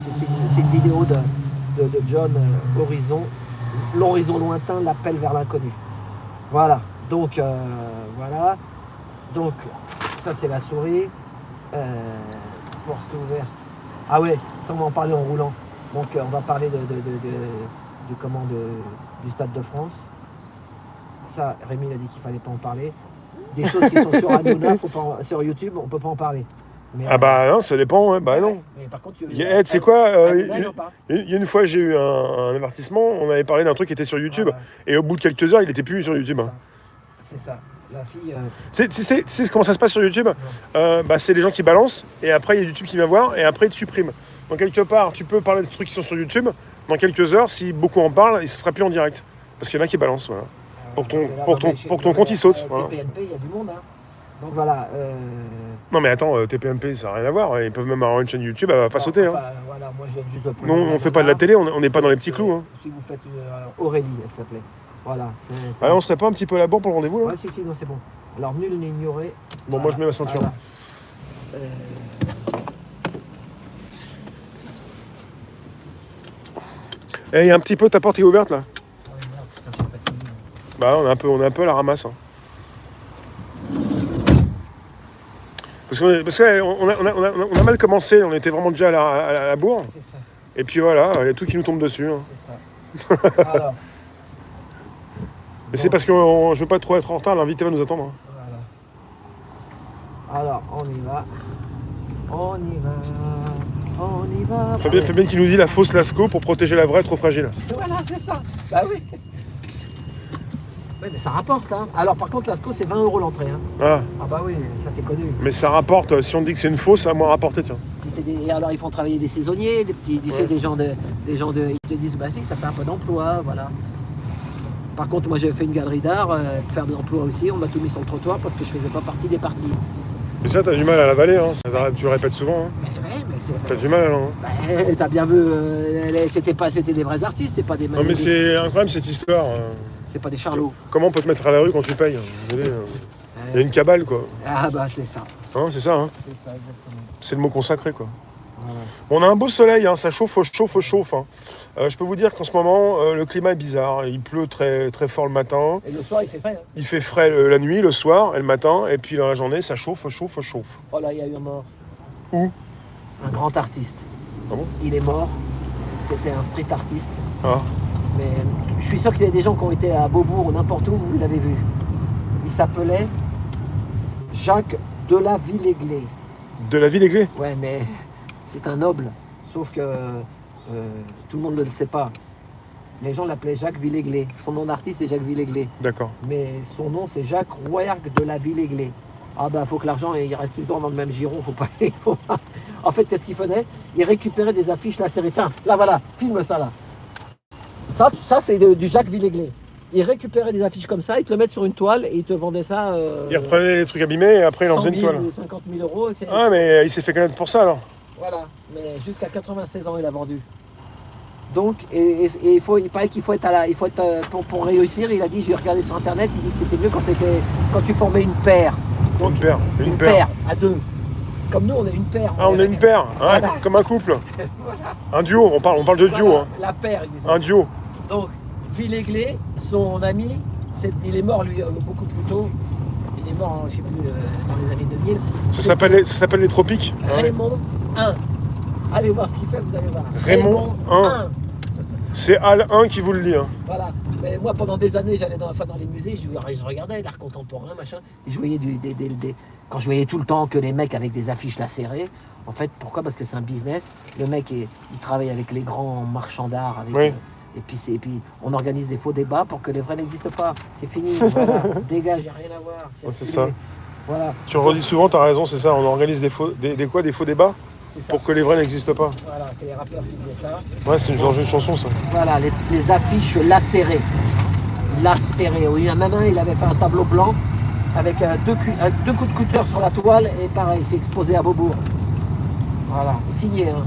C'est une vidéo de John Horizon. L'horizon lointain l'appelle vers l'inconnu. Voilà. Donc, voilà. Donc, ça, c'est la souris. Porte ouverte. Ah ouais, ça, on va en parler en roulant. Donc, on va parler du Stade de France. Ça, Rémi il a dit qu'il fallait pas en parler. Des choses qui sont sur Hanouna, sur YouTube, on peut pas en parler. Mais, bah non, ça dépend, hein. Bah non. Mais par contre, Tu sais quoi, il y a une fois, j'ai eu un avertissement, on avait parlé d'un truc qui était sur YouTube, et au bout de quelques heures, il était plus sur YouTube. C'est ça. La fille. Tu sais comment ça se passe sur YouTube? C'est les gens qui balancent, et après, il y a YouTube qui vient voir, et après, ils te suppriment. Donc, quelque part, tu peux parler de trucs qui sont sur YouTube, dans quelques heures, si beaucoup en parlent, et ce sera plus en direct. Parce qu'il y en a qui balancent, voilà. Pour que ton compte il saute. Voilà. TPMP, il y a du monde, hein. Donc voilà. Non mais attends, TPMP ça n'a rien à voir. Ils peuvent même avoir une chaîne YouTube, elle va pas sauter. Hein. Voilà, moi je viens juste de non, on fait pas de la télé, on n'est pas dans les petits clous. Hein. Si vous faites Aurélie, elle s'appelait. Voilà. Alors on serait pas un petit peu à la bourre pour le rendez-vous là? Ouais, si, non, c'est bon. Alors nul n'est ignoré. Bon, moi je mets ma ceinture. Voilà. Il y a un petit peu, ta porte est ouverte là? Oh merde, putain, je suis fatigué. Bah on est un peu à la ramasse. Hein. Parce qu'on a mal commencé, on était vraiment déjà à la bourre. C'est ça. Et puis voilà, il y a tout qui nous tombe dessus. Hein. C'est ça. Alors. Mais c'est parce que je veux pas trop être en retard, l'invité va nous attendre. Hein. Voilà. Alors, on y va. Fabien qui nous dit la fausse Lascaux pour protéger la vraie trop fragile. Voilà, c'est ça. Bah oui. Oui, mais ça rapporte, hein. Alors par contre, Lascaux, c'est 20 € l'entrée, hein. Ah bah oui, ça c'est connu. Mais ça rapporte, si on dit que c'est une fausse, ça va moins rapporter, tiens. Et alors ils font travailler des saisonniers, des petits, tu sais, des gens de... Ils te disent, bah si, ça fait un peu d'emploi, voilà. Par contre, moi j'ai fait une galerie d'art, faire de l'emploi aussi, on m'a tout mis sur le trottoir parce que je faisais pas partie des parties. Mais ça, t'as du mal à l'avaler, hein. Tu le répètes souvent. Hein. Mais c'est... T'as du mal alors. Hein. T'as bien vu, c'était des vrais artistes, c'est pas des... Non mais c'est incroyable cette histoire. C'est pas des charlots. Comment on peut te mettre à la rue quand tu payes? Il y a une cabale, quoi. Ah bah c'est ça. Hein, c'est ça, hein. C'est ça, exactement. C'est le mot consacré, quoi. Voilà. On a un beau soleil, hein. Ça chauffe. Hein. Je peux vous dire qu'en ce moment, le climat est bizarre. Il pleut très, très fort le matin. Et le soir, il fait frais. Hein. Il fait frais la nuit, le soir et le matin. Et puis dans la journée, ça chauffe. Oh là, il y a eu un mort. Où? Un grand artiste. Ah bon? Il est mort. C'était un street artiste. Ah. Mais je suis sûr qu'il y a des gens qui ont été à Beaubourg ou n'importe où, vous l'avez vu. Il s'appelait Jacques de la Villègle. De la Villègle? Ouais, mais c'est un noble. Sauf que tout le monde ne le sait pas. Les gens l'appelaient Jacques Villègle. Son nom d'artiste, c'est Jacques Villègle. D'accord. Mais son nom, c'est Jacques Rouergue de la Villègle. Ah bah, faut que l'argent, il reste tout le temps dans le même giron. Faut pas... En fait, qu'est-ce qu'il faisait? Il récupérait des affiches lacérées. Tiens, là, voilà, filme ça, là. Ça c'est du Jacques Villègle. Il récupérait des affiches comme ça, il te le mettent sur une toile et il te vendait ça. Il reprenait les trucs abîmés et après il en faisait une toile. 50 000 €. Ah, mais il s'est fait connaître pour ça alors. Voilà, mais jusqu'à 96 ans il a vendu. Donc, il paraît qu'il faut être, pour réussir, il a dit, j'ai regardé sur internet, il dit que c'était mieux quand tu formais une paire. Donc, une paire à deux. Comme nous, on est une paire. Ah, on est une paire, hein, voilà. Comme un couple. Voilà. Un duo, on parle de duo. Voilà, hein. La paire, il disait. Un duo. Donc, Villègle, son ami, il est mort lui beaucoup plus tôt. Il est mort, je ne sais plus, dans les années 2000. Ça s'appelle les tropiques. Raymond 1. Allez voir ce qu'il fait, vous allez voir. Raymond 1. C'est Al 1 qui vous le dit. Hein. Voilà. Mais moi, pendant des années, j'allais dans les musées, je regardais l'art contemporain, machin. Et je voyais quand je voyais tout le temps que les mecs avec des affiches lacérées, en fait, pourquoi? Parce que c'est un business. Le mec, il travaille avec les grands marchands d'art. Oui. Et puis, on organise des faux débats pour que les vrais n'existent pas. C'est fini. Voilà. Dégage, il n'y a rien à voir. C'est ça. Voilà. Tu redis souvent, tu as raison, c'est ça. On organise des faux débats pour que les vrais n'existent pas. Voilà, c'est les rappeurs qui disaient ça. Ouais, c'est dans une chanson, ça. Voilà, les affiches lacérées. Oui, il y en a même un, il avait fait un tableau blanc avec deux coups de cutter sur la toile et pareil, il s'est exposé à Beaubourg. Voilà, signé. Hein.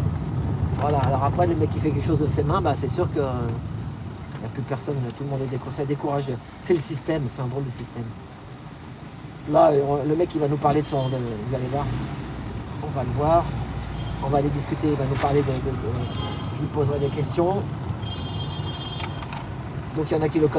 Voilà, alors après, le mec qui fait quelque chose de ses mains, bah, c'est sûr qu'il n'y a plus personne, tout le monde est découragé. C'est le système, c'est un drôle de système. Là, le mec, il va nous parler de son... vous allez voir, on va le voir. On va aller discuter, il va nous parler je lui poserai des questions. Donc il y en a qui le connaissent.